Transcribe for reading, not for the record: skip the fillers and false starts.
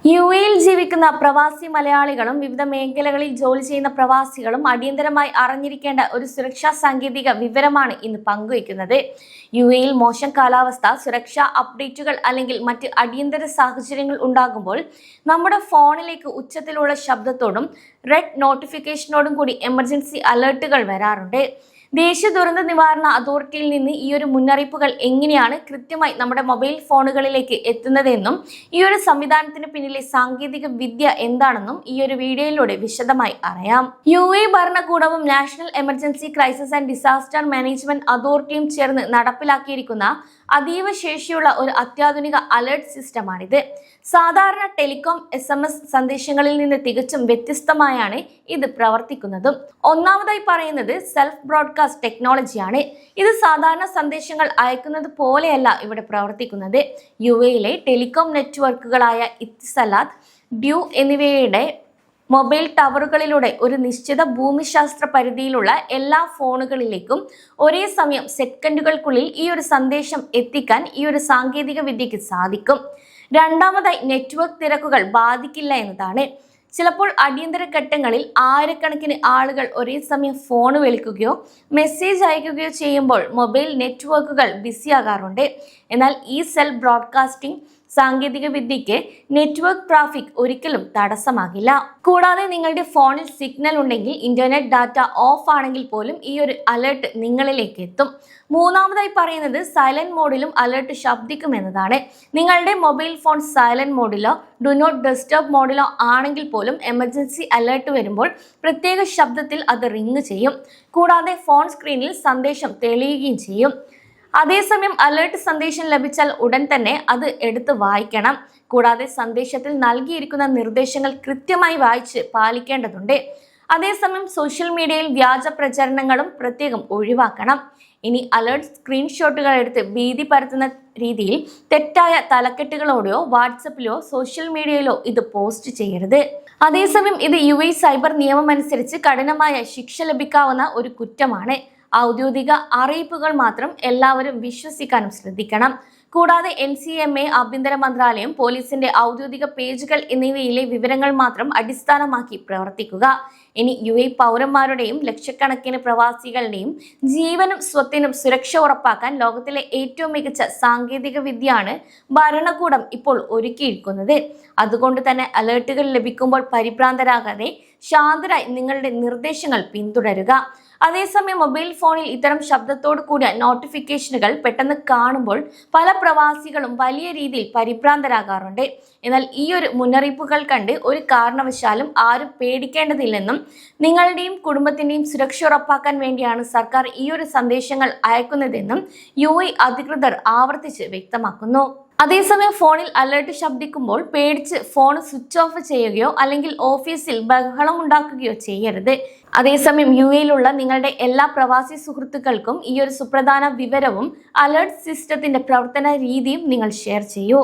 യുഎയിൽ ജീവിക്കുന്ന പ്രവാസി മലയാളികളും വിവിധ മേഖലകളിൽ ജോലി ചെയ്യുന്ന പ്രവാസികളും അടിയന്തരമായി അറിഞ്ഞിരിക്കേണ്ട ഒരു സുരക്ഷാ സാങ്കേതിക വിവരമാണ് ഇന്ന് പങ്കുവയ്ക്കുന്നത്. യുഎയിൽ മോശം കാലാവസ്ഥ, സുരക്ഷാ അപ്ഡേറ്റുകൾ അല്ലെങ്കിൽ മറ്റ് അടിയന്തര സാഹചര്യങ്ങൾ ഉണ്ടാകുമ്പോൾ നമ്മുടെ ഫോണിലേക്ക് ഉച്ചത്തിലുള്ള ശബ്ദത്തോടും റെഡ് നോട്ടിഫിക്കേഷനോടും കൂടി എമർജൻസി അലേർട്ടുകൾ വരാറുണ്ട്. ദേശീയ ദുരന്ത നിവാരണ അതോറിറ്റിയിൽ നിന്ന് ഈ ഒരു മുന്നറിയിപ്പുകൾ എങ്ങനെയാണ് കൃത്യമായി നമ്മുടെ മൊബൈൽ ഫോണുകളിലേക്ക് എത്തുന്നതെന്നും ഈ ഒരു സംവിധാനത്തിന് പിന്നിലെ സാങ്കേതിക വിദ്യ എന്താണെന്നും ഈ ഒരു വീഡിയോയിലൂടെ വിശദമായി അറിയാം. യുഎ ഭരണകൂടവും national emergency crisis and disaster management അതോറിറ്റിയും ചേർന്ന് നടപ്പിലാക്കിയിരിക്കുന്ന അതീവ ശേഷിയുള്ള ഒരു അത്യാധുനിക അലേർട്ട് സിസ്റ്റമാണിത്. സാധാരണ ടെലികോം SMS സന്ദേശങ്ങളിൽ നിന്ന് തികച്ചും വ്യത്യസ്തമായാണ് ഇത് പ്രവർത്തിക്കുന്നതും. ഒന്നാമതായി പറയുന്നത് സെൽഫ് ബ്രോഡ്കാസ്റ്റ് ടെക്നോളജിയാണ്. ഇത് സാധാരണ സന്ദേശങ്ങൾ അയക്കുന്നത് പോലെയല്ല ഇവിടെ പ്രവർത്തിക്കുന്നത്. യുഎയിലെ ടെലികോം നെറ്റ്വർക്കുകളായ ഇത്തിസലാത്ത്, ഡ്യൂ എന്നിവയുടെ മൊബൈൽ ടവറുകളിലൂടെ ഒരു നിശ്ചിത ഭൂമിശാസ്ത്ര പരിധിയിലുള്ള എല്ലാ ഫോണുകളിലേക്കും ഒരേ സമയം സെക്കൻഡുകൾക്കുള്ളിൽ ഈ ഒരു സന്ദേശം എത്തിക്കാൻ ഈ ഒരു സാങ്കേതിക വിദ്യക്ക് സാധിക്കും. രണ്ടാമതായി, നെറ്റ്വർക്ക് തിരക്കുകൾ ബാധിക്കില്ല എന്നതാണ്. ചിലപ്പോൾ അടിയന്തര ഘട്ടങ്ങളിൽ ആയിരക്കണക്കിന് ആളുകൾ ഒരേ സമയം ഫോൺ വിളിക്കുകയോ മെസ്സേജ് അയക്കുകയോ ചെയ്യുമ്പോൾ മൊബൈൽ നെറ്റ്വർക്കുകൾ ബിസിയാകാറുണ്ട്. എന്നാൽ ഈ സെൽഫ് ബ്രോഡ്കാസ്റ്റിംഗ് സാങ്കേതിക വിദ്യയ്ക്ക് നെറ്റ്വർക്ക് ട്രാഫിക് ഒരിക്കലും തടസ്സമാകില്ല. കൂടാതെ നിങ്ങളുടെ ഫോണിൽ സിഗ്നൽ ഉണ്ടെങ്കിൽ ഇന്റർനെറ്റ് ഡാറ്റ ഓഫ് ആണെങ്കിൽ പോലും ഈ ഒരു അലേർട്ട് നിങ്ങളിലേക്ക് എത്തും. മൂന്നാമതായി പറയുന്നത് സൈലന്റ് മോഡിലും അലേർട്ട് ശബ്ദിക്കുമെന്നതാണ്. നിങ്ങളുടെ മൊബൈൽ ഫോൺ സൈലന്റ് മോഡിലോ ഡു നോട്ട് ഡിസ്റ്റർബ് മോഡിലോ ആണെങ്കിൽ പോലും എമർജൻസി അലേർട്ട് വരുമ്പോൾ പ്രത്യേക ശബ്ദത്തിൽ അത് റിംഗ് ചെയ്യും. കൂടാതെ ഫോൺ സ്ക്രീനിൽ സന്ദേശം തെളിയുകയും ചെയ്യും. അതേസമയം അലേർട്ട് സന്ദേശം ലഭിച്ചാൽ ഉടൻ തന്നെ അത് എടുത്ത് വായിക്കണം. കൂടാതെ സന്ദേശത്തിൽ നൽകിയിരിക്കുന്ന നിർദ്ദേശങ്ങൾ കൃത്യമായി വായിച്ച് പാലിക്കേണ്ടതുണ്ട്. അതേസമയം സോഷ്യൽ മീഡിയയിൽ വ്യാജ പ്രചരണങ്ങളും പ്രത്യേകം ഒഴിവാക്കണം. ഇനി അലേർട്ട് സ്ക്രീൻഷോട്ടുകൾ എടുത്ത് ഭീതി പരത്തുന്ന രീതിയിൽ തെറ്റായ തലക്കെട്ടുകളോടെയോ വാട്സപ്പിലോ സോഷ്യൽ മീഡിയയിലോ ഇത് പോസ്റ്റ് ചെയ്യരുത്. അതേസമയം ഇത് യുഎ സൈബർ നിയമം അനുസരിച്ച് കഠിനമായ ശിക്ഷ ലഭിക്കാവുന്ന ഒരു കുറ്റമാണ്. ഔദ്യോഗിക അറിയിപ്പുകൾ മാത്രം എല്ലാവരും വിശ്വസിക്കാനും ശ്രദ്ധിക്കണം. കൂടാതെ NCMA, ആഭ്യന്തര മന്ത്രാലയം, പോലീസിന്റെ ഔദ്യോഗിക പേജുകൾ എന്നിവയിലെ വിവരങ്ങൾ മാത്രം അടിസ്ഥാനമാക്കി പ്രവർത്തിക്കുക. ഇനി യുഎ പൗരന്മാരുടെയും ലക്ഷക്കണക്കിന് പ്രവാസികളുടെയും ജീവനും സ്വത്തിനും സുരക്ഷ ഉറപ്പാക്കാൻ ലോകത്തിലെ ഏറ്റവും മികച്ച സാങ്കേതിക വിദ്യയാണ് ഭരണകൂടം ഇപ്പോൾ ഒരുക്കിയിരിക്കുന്നത്. അതുകൊണ്ട് തന്നെ അലേർട്ടുകൾ ലഭിക്കുമ്പോൾ പരിഭ്രാന്തരാകാതെ ശാന്തരായി നിങ്ങളുടെ നിർദ്ദേശങ്ങൾ പിന്തുടരുക. അതേസമയം മൊബൈൽ ഫോണിൽ ഇത്തരം ശബ്ദത്തോടു കൂടിയ നോട്ടിഫിക്കേഷനുകൾ പെട്ടെന്ന് കാണുമ്പോൾ പല പ്രവാസികളും വലിയ രീതിയിൽ പരിഭ്രാന്തരാകാറുണ്ട്. എന്നാൽ ഈ ഒരു മുന്നറിയിപ്പുകൾ കണ്ട് ഒരു കാരണവശാലും ആരും പേടിക്കേണ്ടതില്ലെന്നും നിങ്ങളുടെയും കുടുംബത്തിന്റെയും സുരക്ഷ ഉറപ്പാക്കാൻ വേണ്ടിയാണ് സർക്കാർ ഈ ഒരു സന്ദേശങ്ങൾ അയക്കുന്നതെന്നും യുഎ അധികൃതർ ആവർത്തിച്ച് വ്യക്തമാക്കുന്നു. അതേസമയം ഫോണിൽ അലേർട്ട് ശബ്ദിക്കുമ്പോൾ പേടിച്ച് ഫോൺ സ്വിച്ച് ഓഫ് ചെയ്യുകയോ അല്ലെങ്കിൽ ഓഫീസിൽ ബഹളം ഉണ്ടാക്കുകയോ ചെയ്യരുത്. അതേസമയം യുഎയിലുള്ള നിങ്ങളുടെ എല്ലാ പ്രവാസി സുഹൃത്തുക്കൾക്കും ഈ ഒരു സുപ്രധാന വിവരവും അലേർട്ട് സിസ്റ്റത്തിന്റെ പ്രവർത്തന രീതിയും നിങ്ങൾ ഷെയർ ചെയ്യൂ.